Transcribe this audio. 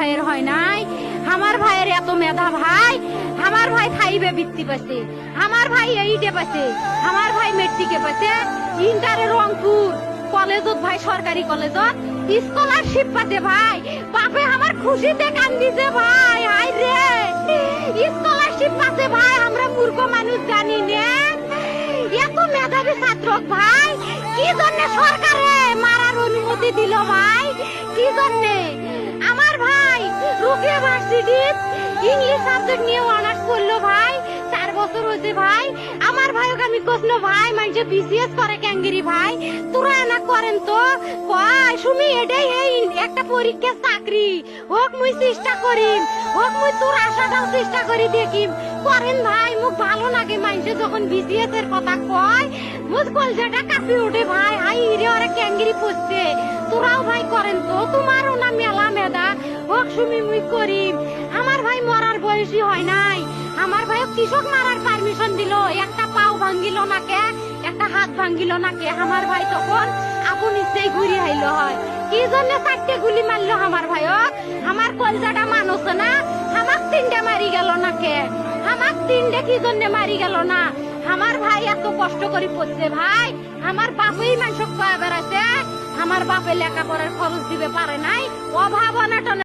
ভাইয়ের হয় নাই। আমার ভাইয়ের এত মেধা ভাই, আমার ভাই খাইবে বৃত্তি পাইছে, আমার ভাই এইটে পাইছে, আমার ভাই মেট্রিকে পাইছে, ইন্টারে রংপুর কলেজত ভাই, সরকারি কলেজত স্কলারশিপ পাতে ভাই। বাপে আমার খুশিতে কান্দিছে ভাই, হাই রে স্কলারশিপ পাতে ভাই। আমরা মূর্খ মানুষ জানি না এত মেধাবী ছাত্র ভাই কি জন্য সরকারে মারার অনুমতি দিল ভাই, কি জন্য? আমার ভাই রুকিয়া ভার্সিটির ইংলিশ সাবজেক্ট নিয়ে অনার্স করলো ভাই, 4 বছর হয়েছে ভাই। আমার ভাইকে আমি কইলো ভাই মানে বিসিএস করে ক্যাঙ্গেরি ভাই, তোরা না করেন তো কয় সুমি এটাই এই একটা পরীক্ষা চাকরি হোক, মুই চেষ্টা করিম, হোক মুই তোর আশাটাও চেষ্টা করি দেখিম, করেন ভাই। মুখ ভালো লাগে মানুষে যখন বিসিএস এর কথা কয়, মুখ কলজাটা কাঁপি ওঠে ভাই, হাই রে ওরা ক্যাঙ্গেরি পড়ছে। তোরাও ভাই করেন তো, তোমারও না মেলা মেধা, হোক সুমি মুই করিম। আমার ভাই মরার বয়সী হয় নাই, আমার ভাই কৃষক মারার পারমিশন দিল, একটা পাও ভাঙ্গিল না কে, একটা হাত ভাঙ্গিল না কে। আমার ভাই তখন আপন ইচ্ছেই ঘুরি আইলো হয়, কি জন্য 4টে গুলি মারলো আমার ভাইক? আমার কলজাটা মানুষ না, আমার 3টে মারি গেল না কে, আমার 3টে কি জন্য মারি গেল না? আমার ভাই এত কষ্ট করে পড়ছে ভাই, আমার বাপেই মানুষ কয়া বেড়াচ্ছে, আমার বাপে লেখাপড়ার খরচ দিবে পারে নাই, অভাব অনাটন